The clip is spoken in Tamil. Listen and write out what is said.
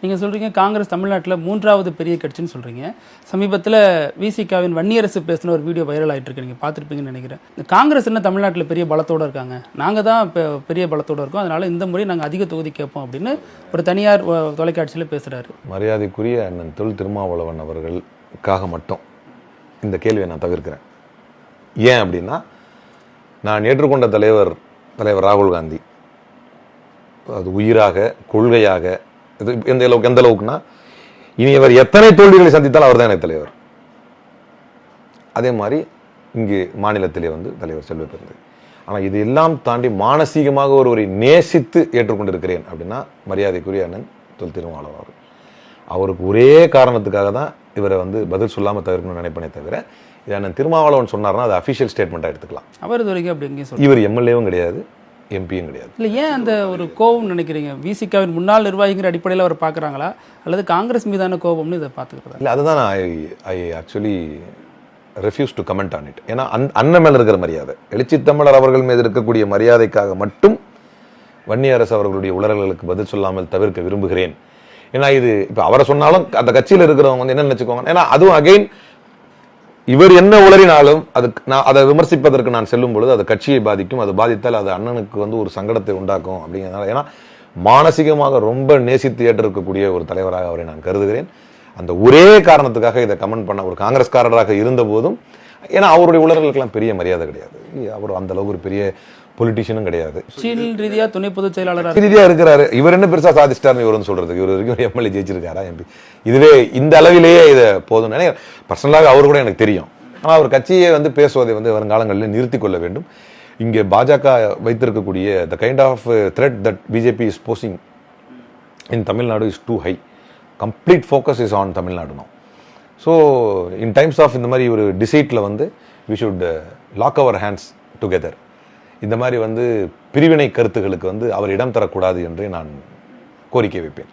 நீங்கள் சொல்கிறீங்க காங்கிரஸ் தமிழ்நாட்டில் 3வது பெரிய கட்சின்னு சொல்கிறீங்க. சமீபத்தில் விசிகாவின் வன்னியரசு பேசின ஒரு வீடியோ வைரல் ஆகிட்டு இருக்கு, நீங்கள் பார்த்துருப்பீங்கன்னு நினைக்கிறேன். இந்த காங்கிரஸ் என்ன தமிழ்நாட்டில் பெரிய பலத்தோடு இருக்காங்க, நாங்கள் தான் இப்போ பெரிய பலத்தோடு இருக்கோம், அதனால் இந்த முறை நாங்கள் அதிக தொகுதி கேட்போம் அப்படின்னு ஒரு தனியார் தொலைக்காட்சியில் பேசுகிறாரு. மரியாதைக்குரிய அண்ணன் தொல் திருமாவளவன் அவர்களுக்காக மட்டும் இந்த கேள்வியை நான் தவிர்க்கிறேன். ஏன் அப்படின்னா, நான் ஏற்றுக்கொண்ட தலைவர் ராகுல் காந்தி அது உயிராக கொள்கையாக இது எந்த அளவுக்குன்னா, இனி அவர் எத்தனை தோல்விகளை சந்தித்தாலும் அவர் தான் எனக்கு தலைவர். அதே மாதிரி இங்கு மாநிலத்திலே தலைவர் செல்வ பெருந்தகை. ஆனால் இது எல்லாம் தாண்டி மானசீகமாக ஒருவரை நேசித்து ஏற்றுக்கொண்டிருக்கிறேன் அப்படின்னா மரியாதைக்குரிய அண்ணன் தொல் திருமாவளவன் அவருக்கு ஒரே காரணத்துக்காக தான் இவரை பதில் சொல்லாமல் தவிர்க்கணும்னு நினைப்பனே தவிர, இது அண்ணன் திருமாவளவன் சொன்னார்னா அது அஃபிஷியல் ஸ்டேட்மெண்ட்டாக எடுத்துக்கலாம். அவர் இது வரைக்கும் அப்படி எங்கேயும் இவர் எம்எல்ஏவும் கிடையாது, எம்பியும் கிடையாது. இல்லை, ஏன் அந்த ஒரு கோபம் நினைக்கிறீங்க? விசிகாவின் முன்னாள் நிர்வாகிங்கிற அடிப்படையில் அவர் பார்க்குறாங்களா, அல்லது காங்கிரஸ் மீதான கோபம்னு இதை பார்த்துக்கிறதா? இல்லை, அதுதான் I actually refuse to comment on it. ஏன்னா அண்ணன் மேலே இருக்கிற மரியாதை, எழுச்சி தமிழர் அவர்கள் மீது இருக்கக்கூடிய மரியாதைக்காக மட்டும் வன்னியரசு அவர்களுடைய உளறல்களுக்கு பதில் சொல்லாமல் தவிர்க்க விரும்புகிறேன். ஏன்னா இது இப்போ அவரை சொன்னாலும் அந்த கட்சியில் இருக்கிறவங்க என்ன நினைச்சுக்கோங்க, ஏன்னா அதுவும் அகைன் இவர் என்ன உளறினாலும் அதை விமர்சிப்பதற்கு நான் செல்லும் பொழுது அது கட்சியை பாதிக்கும், அது பாதித்தால் அது அண்ணனுக்கு ஒரு சங்கடத்தை உண்டாக்கும் அப்படிங்கிறதுனால. ஏன்னா மானசீகமாக ரொம்ப நேசித்து ஏற்றிருக்கக்கூடிய ஒரு தலைவராக அவரை நான் கருதுகிறேன். அந்த ஒரே காரணத்துக்காக இதை கமெண்ட் பண்ண ஒரு காங்கிரஸ்காரராக இருந்த போதும், ஏன்னா அவருடைய உளறலுக்கெல்லாம் பெரிய மரியாதை கிடையாது, அவர் அந்த அளவுக்கு ஒரு பெரிய பொலிட்டிஷியனும் கிடையாது. ரீதியா துணை பொதுச் செயலாளர் ரீதியா இருக்கிறாரு. இவர் என்ன பெருசா சாதிச்சிட்டார்னு இவர் சொல்றதுக்கு, இவர் வரைக்கும் எம்எல்ஏ ஜெயிச்சிருக்காரா, எம்பி, இதுவே இந்த அளவிலேயே இதை போதும். பர்சனலாக அவர் கூட எனக்கு தெரியும். ஆனால் அவர் கட்சியை பேசுவதை வருங்காலங்களில் நிறுத்தி கொள்ள வேண்டும். இங்கே பாஜக வைத்திருக்கக்கூடிய the kind of threat that BJP is posing in Tamil Nadu is too high. Complete focus is on Tamil Nadu no. So in times of இந்த மாதிரி ஒரு டிசைட்டில் we should lock our hands together. இந்த மாதிரி பிரிவினை கருத்துகளுக்கு அவர் இடம் தரக்கூடாது என்று நான் கோரிக்கை வைப்பேன்.